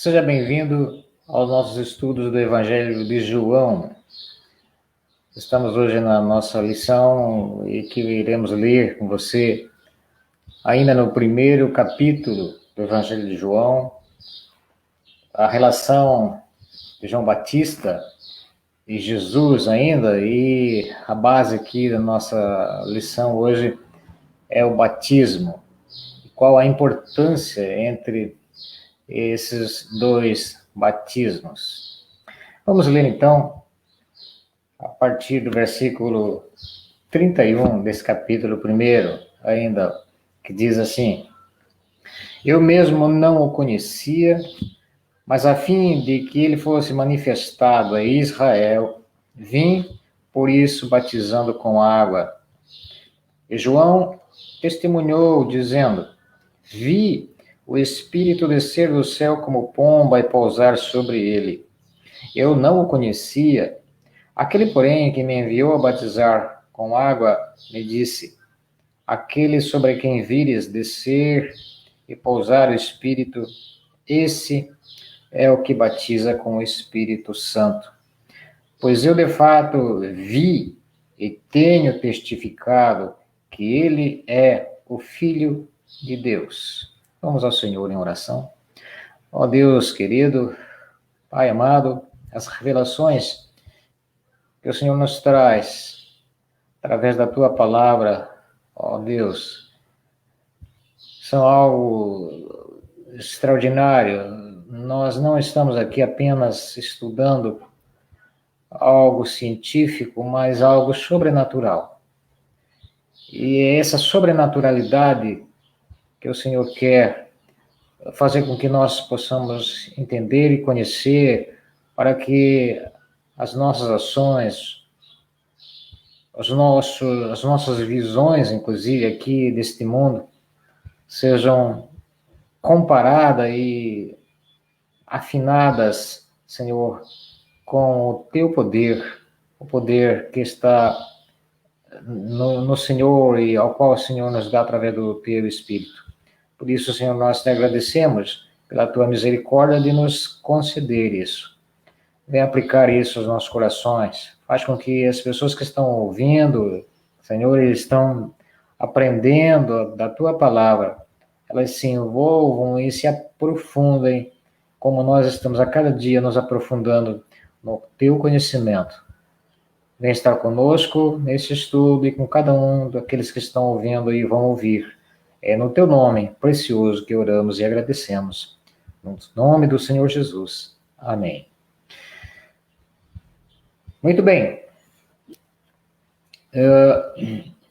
Seja bem-vindo aos nossos estudos do Evangelho de João. Estamos hoje na nossa lição e que iremos ler com você ainda no primeiro capítulo do Evangelho de João, a relação de João Batista e Jesus ainda, e a base aqui da nossa lição hoje é o batismo. Qual a importância entre esses dois batismos? Vamos ler então a partir do versículo 31 desse capítulo 1, ainda, que diz assim: Eu mesmo não o conhecia, mas a fim de que ele fosse manifestado a Israel, vim, por isso, batizando com água. E João testemunhou, dizendo: Vi o Espírito descer do céu como pomba e pousar sobre ele. Eu não o conhecia. Aquele, porém, que me enviou a batizar com água, me disse: Aquele sobre quem vires descer e pousar o Espírito, esse é o que batiza com o Espírito Santo. Pois eu, de fato, vi e tenho testificado que ele é o Filho de Deus. Vamos ao Senhor em oração. Ó Deus querido, Pai amado, as revelações que o Senhor nos traz através da tua palavra, ó Deus, são algo extraordinário. Nós não estamos aqui apenas estudando algo científico, mas algo sobrenatural. E é essa sobrenaturalidade que o Senhor quer fazer com que nós possamos entender e conhecer, para que as nossas ações, as nossas visões, inclusive aqui deste mundo, sejam comparadas e afinadas, Senhor, com o teu poder, o poder que está no Senhor e ao qual o Senhor nos dá através do teu Espírito. Por isso, Senhor, nós te agradecemos pela tua misericórdia de nos conceder isso. Vem aplicar isso aos nossos corações. Faz com que as pessoas que estão ouvindo, Senhor, eles estão aprendendo da tua palavra, elas se envolvam e se aprofundem, como nós estamos a cada dia nos aprofundando no teu conhecimento. Vem estar conosco nesse estudo e com cada um daqueles que estão ouvindo e vão ouvir. É no teu nome precioso que oramos e agradecemos. No nome do Senhor Jesus. Amém. Muito bem.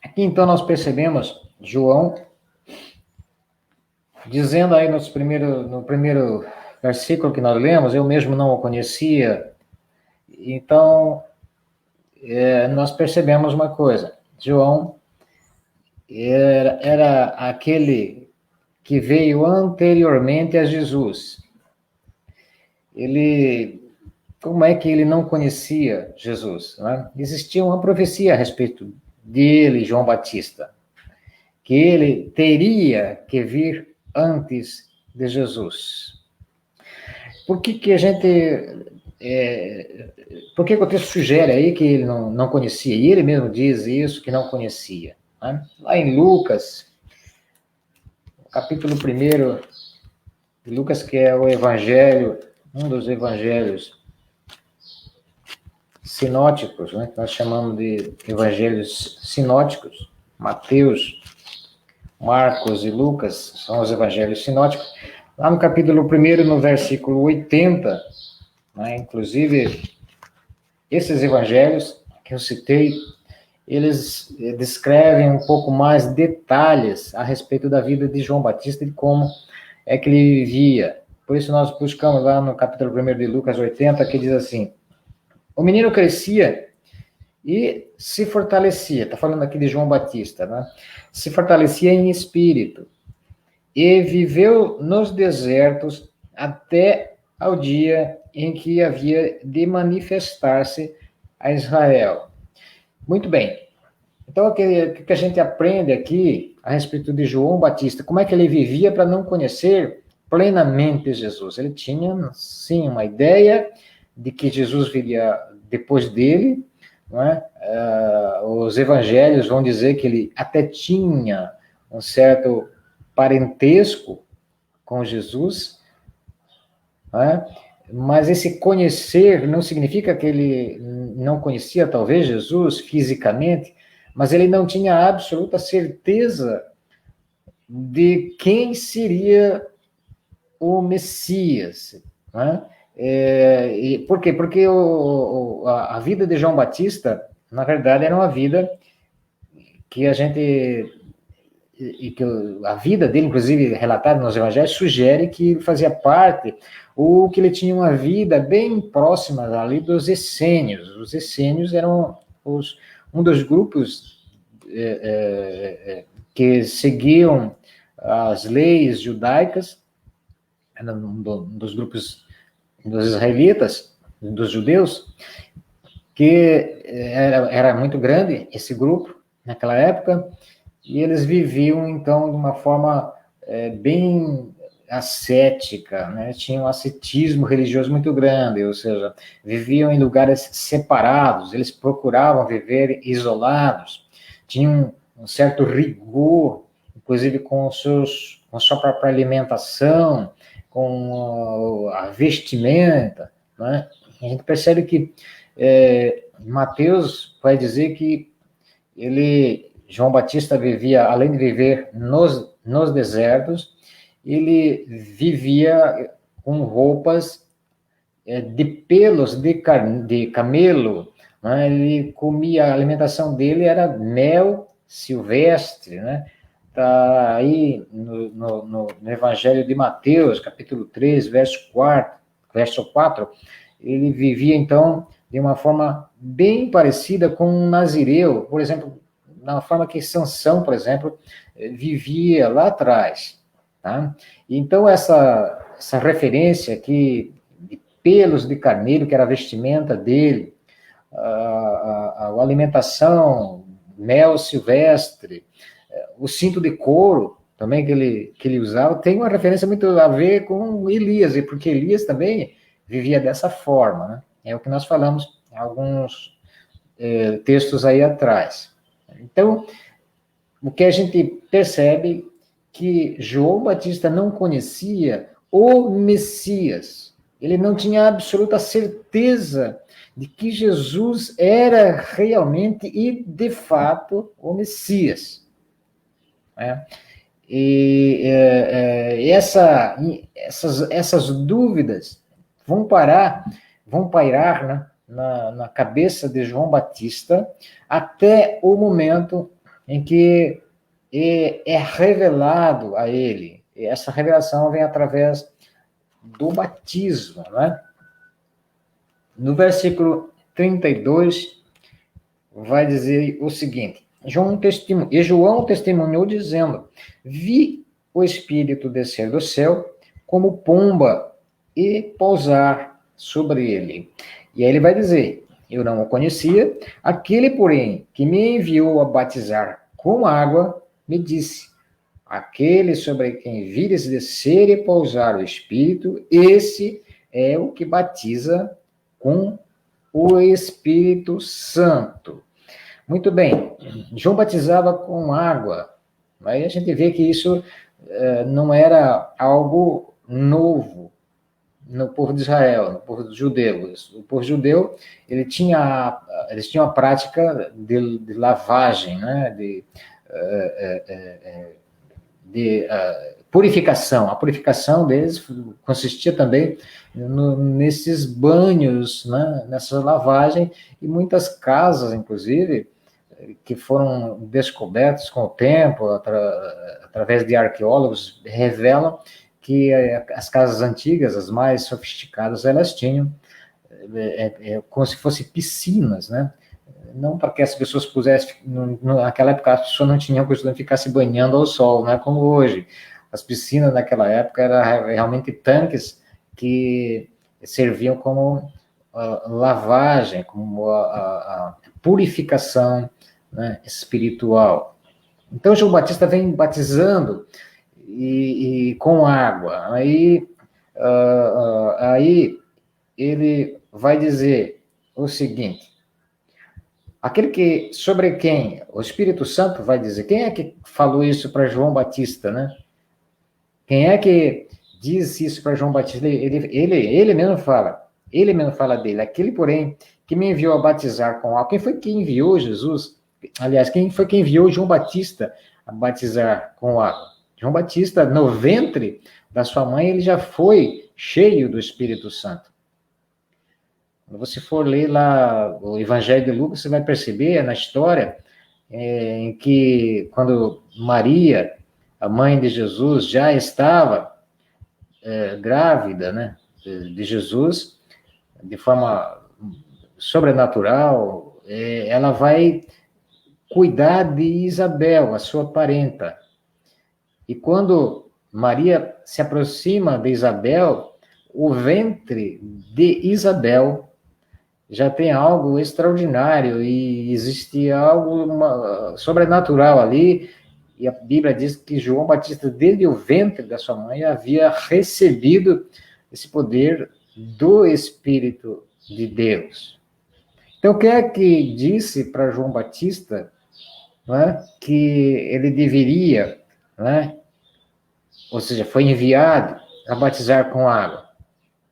Aqui então nós percebemos João dizendo aí no primeiro versículo que nós lemos: eu mesmo não o conhecia. Então, nós percebemos uma coisa: João era aquele que veio anteriormente a Jesus. Como é que ele não conhecia Jesus? Né? Existia uma profecia a respeito dele, João Batista, que ele teria que vir antes de Jesus. Por que por que o texto sugere aí que ele não conhecia? E ele mesmo diz isso, que não conhecia. Né? Lá em Lucas, capítulo 1 de Lucas, que é o evangelho, um dos evangelhos sinóticos, né? Que nós chamamos de evangelhos sinóticos. Mateus, Marcos e Lucas são os evangelhos sinóticos. Lá no capítulo 1, no versículo 80, né? Inclusive, esses evangelhos que eu citei, eles descrevem um pouco mais detalhes a respeito da vida de João Batista e como é que ele vivia. Por isso nós buscamos lá no capítulo 1 de Lucas 80, que diz assim: o menino crescia e se fortalecia. Está falando aqui de João Batista, né? Se fortalecia em espírito e viveu nos desertos até ao dia em que havia de manifestar-se a Israel. Muito bem. Então, o que a gente aprende aqui a respeito de João Batista? Como é que ele vivia para não conhecer plenamente Jesus. Ele tinha, sim, uma ideia de que Jesus viria depois dele, não é? Os evangelhos vão dizer que ele até tinha um certo parentesco com Jesus, não é? Mas esse conhecer não significa que ele não conhecia talvez Jesus fisicamente, mas ele não tinha absoluta certeza de quem seria o Messias. Né? Por quê? Porque a vida de João Batista, na verdade, era uma vida que a gente. E que a vida dele, inclusive, relatada nos evangelhos, sugere que ele fazia parte, ou que ele tinha uma vida bem próxima ali dos essênios. Os essênios eram um dos grupos que seguiam as leis judaicas, um dos grupos dos israelitas, dos judeus, que era muito grande esse grupo naquela época, e eles viviam, então, de uma forma bem ascética, né? Tinham um ascetismo religioso muito grande, ou seja, viviam em lugares separados, eles procuravam viver isolados, tinham um certo rigor, inclusive com a sua própria alimentação, com a vestimenta, né? A gente percebe que Mateus vai dizer que João Batista vivia, além de viver nos desertos, ele vivia com roupas de pelos de camelo, né? Ele comia, a alimentação dele era mel silvestre, né? Está aí no Evangelho de Mateus, capítulo 3, verso 4, ele vivia, então, de uma forma bem parecida com um nazireu, por exemplo, na forma que Sansão, por exemplo, vivia lá atrás. Tá? Então, essa referência aqui de pelos de carneiro, que era a vestimenta dele, a alimentação, mel silvestre, o cinto de couro também que ele usava, tem uma referência muito a ver com Elias, porque Elias também vivia dessa forma, né? É o que nós falamos em alguns textos aí atrás. Então, o que a gente percebe que João Batista não conhecia o Messias. Ele não tinha absoluta certeza de que Jesus era realmente e de fato o Messias. Né? E essas dúvidas vão pairar, né, na cabeça de João Batista até o momento em que é revelado a ele. E essa revelação vem através do batismo. Né? No versículo 32, vai dizer o seguinte: João testemunhou dizendo: vi o Espírito descer do céu como pomba e pousar sobre ele. E aí ele vai dizer: eu não o conhecia, aquele, porém, que me enviou a batizar com água, me disse: aquele sobre quem vires descer e pousar o Espírito, esse é o que batiza com o Espírito Santo. Muito bem, João batizava com água, aí a gente vê que isso não era algo novo no povo de Israel, no povo judeu. O povo judeu, eles tinham a prática de lavagem, né? de purificação. A purificação deles consistia também nesses banhos, né? Nessa lavagem, e muitas casas, inclusive, que foram descobertos com o tempo, através de arqueólogos, revelam que as casas antigas, as mais sofisticadas, elas tinham como se fossem piscinas, né? Não para que as pessoas pudessem, naquela época as pessoas não tinham costume de ficar se banhando ao sol, não é como hoje. As piscinas naquela época eram realmente tanques que serviam como lavagem, como a purificação, né, espiritual. Então, João Batista vem batizando e com água. Aí ele vai dizer o seguinte, sobre quem o Espírito Santo vai dizer, quem é que falou isso para João Batista, né? Quem é que diz isso para João Batista? Ele mesmo fala dele, aquele, porém, que me enviou a batizar com água. Quem foi que enviou Jesus? Aliás, quem foi que enviou João Batista a batizar com água? João Batista, no ventre da sua mãe, ele já foi cheio do Espírito Santo. Quando você for ler lá o Evangelho de Lucas, você vai perceber na história em que quando Maria, a mãe de Jesus, já estava grávida, né, de Jesus, de forma sobrenatural, ela vai cuidar de Isabel, a sua parenta. E quando Maria se aproxima de Isabel, o ventre de Isabel já tem algo extraordinário e existe algo sobrenatural ali. E a Bíblia diz que João Batista, desde o ventre da sua mãe, havia recebido esse poder do Espírito de Deus. Então, quem é que disse para João Batista, né, que ele deveria, né, ou seja, foi enviado a batizar com água?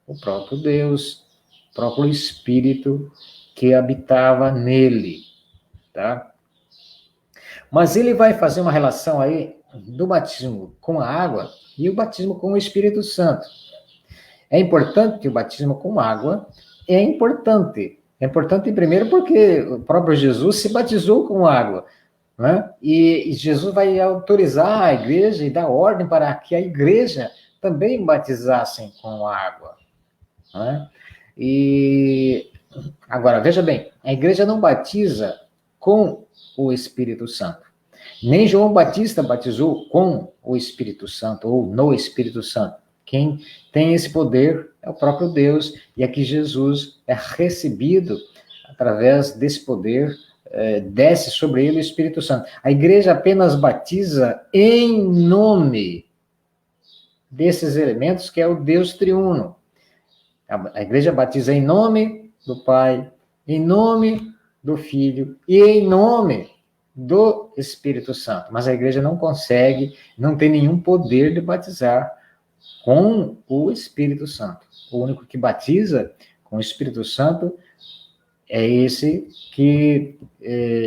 O próprio Deus, o próprio Espírito que habitava nele, tá? Mas ele vai fazer uma relação aí do batismo com a água e o batismo com o Espírito Santo. É importante o batismo com água, é importante. É importante primeiro porque o próprio Jesus se batizou com água, né? E Jesus vai autorizar a igreja e dar ordem para que a igreja também batizassem com água, né? E agora, veja bem, a igreja não batiza com o Espírito Santo. Nem João Batista batizou com o Espírito Santo, ou no Espírito Santo. Quem tem esse poder é o próprio Deus, e aqui Jesus é recebido através desse poder, desce sobre ele o Espírito Santo. A igreja apenas batiza em nome desses elementos, que é o Deus triuno. A igreja batiza em nome do Pai, em nome do Filho e em nome do Espírito Santo. Mas a igreja não consegue, não tem nenhum poder de batizar com o Espírito Santo. O único que batiza com o Espírito Santo é esse que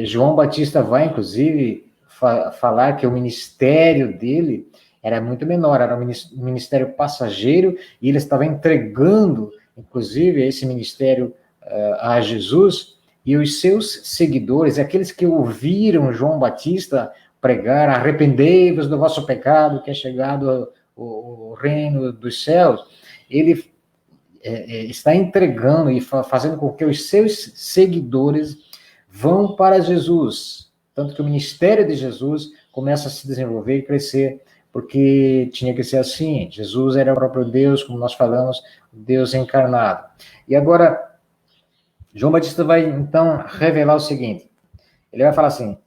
João Batista vai, inclusive, falar que o ministério dele era muito menor, era um ministério passageiro, e ele estava entregando, inclusive, esse ministério a Jesus, e os seus seguidores, aqueles que ouviram João Batista pregar, arrependei-vos do vosso pecado, que é chegado o reino dos céus, ele está entregando e fazendo com que os seus seguidores vão para Jesus, tanto que o ministério de Jesus começa a se desenvolver e crescer, porque tinha que ser assim. Jesus era o próprio Deus, como nós falamos, Deus encarnado. E agora, João Batista vai, então, revelar o seguinte. Ele vai falar assim,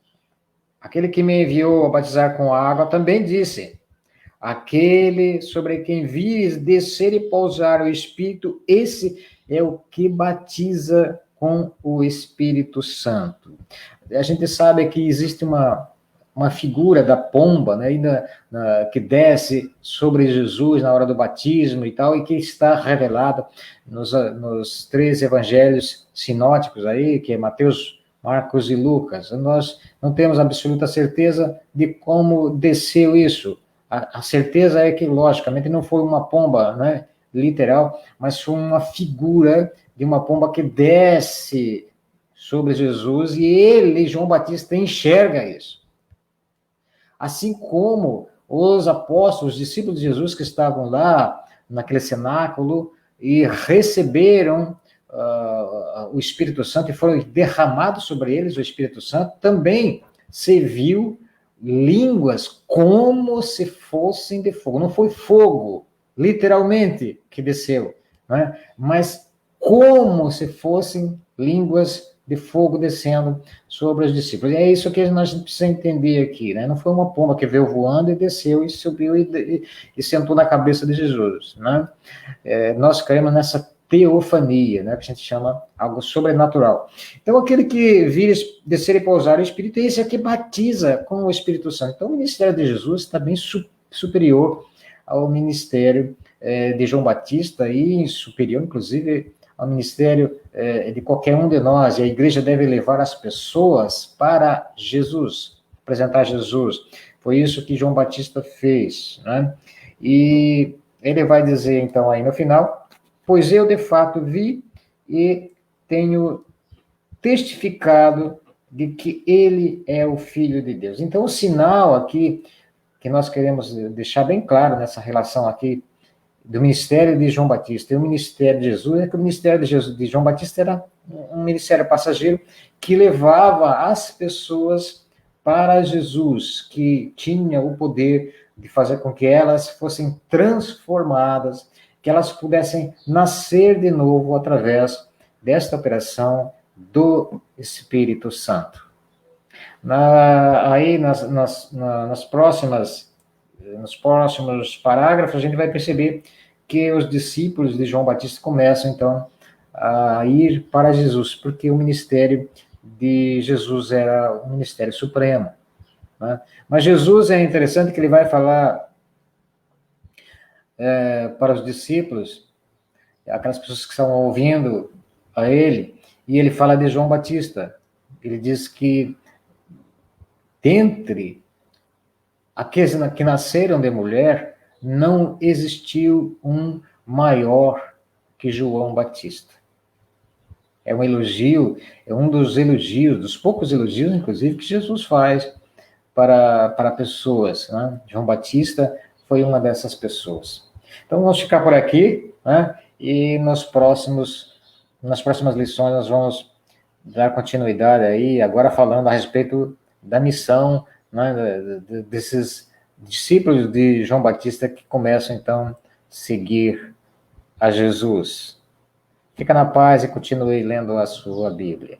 aquele que me enviou a batizar com água também disse, aquele sobre quem vires descer e pousar o Espírito, esse é o que batiza com o Espírito Santo. A gente sabe que existe uma figura da pomba, né, que desce sobre Jesus na hora do batismo e tal, e que está revelada nos 3 evangelhos sinóticos aí, que é Mateus, Marcos e Lucas. Nós não temos absoluta certeza de como desceu isso. A certeza é que, logicamente, não foi uma pomba, né, literal, mas foi uma figura de uma pomba que desce sobre Jesus, e ele, João Batista, enxerga isso. Assim como os apóstolos, os discípulos de Jesus que estavam lá, naquele cenáculo, e receberam o Espírito Santo, e foram derramados sobre eles o Espírito Santo, também se viu línguas como se fossem de fogo. Não foi fogo, literalmente, que desceu, né? Mas como se fossem línguas de fogo descendo sobre os discípulos. E é isso que nós precisamos entender aqui, né? Não foi uma pomba que veio voando e desceu e subiu e sentou na cabeça de Jesus, né? Nós cremos nessa teofania, né, que a gente chama algo sobrenatural. Então, aquele que vir descer e pousar o Espírito, esse é que batiza com o Espírito Santo. Então, o ministério de Jesus está bem superior ao ministério de João Batista e superior, inclusive, ao ministério de qualquer um de nós. E a igreja deve levar as pessoas para Jesus, apresentar Jesus. Foi isso que João Batista fez, né? E ele vai dizer, então, aí no final, pois eu, de fato, vi e tenho testificado de que ele é o Filho de Deus. Então, o sinal aqui, que nós queremos deixar bem claro nessa relação aqui, do ministério de João Batista e o ministério de Jesus, é que o ministério de João Batista era um ministério passageiro que levava as pessoas para Jesus, que tinha o poder de fazer com que elas fossem transformadas, que elas pudessem nascer de novo através desta operação do Espírito Santo. Aí, nos próximos parágrafos, a gente vai perceber que os discípulos de João Batista começam, então, a ir para Jesus, porque o ministério de Jesus era um ministério supremo, né? Mas Jesus, é interessante que ele vai falar para os discípulos, aquelas pessoas que estão ouvindo a ele, e ele fala de João Batista. Ele diz que dentre aqueles que nasceram de mulher, não existiu um maior que João Batista. É um elogio, é um dos elogios, dos poucos elogios, inclusive, que Jesus faz para pessoas, né? João Batista foi uma dessas pessoas. Então, vamos ficar por aqui, né? E nas próximas lições nós vamos dar continuidade aí, agora falando a respeito da missão, né, desses discípulos de João Batista que começam, então, a seguir a Jesus. Fica na paz e continue lendo a sua Bíblia.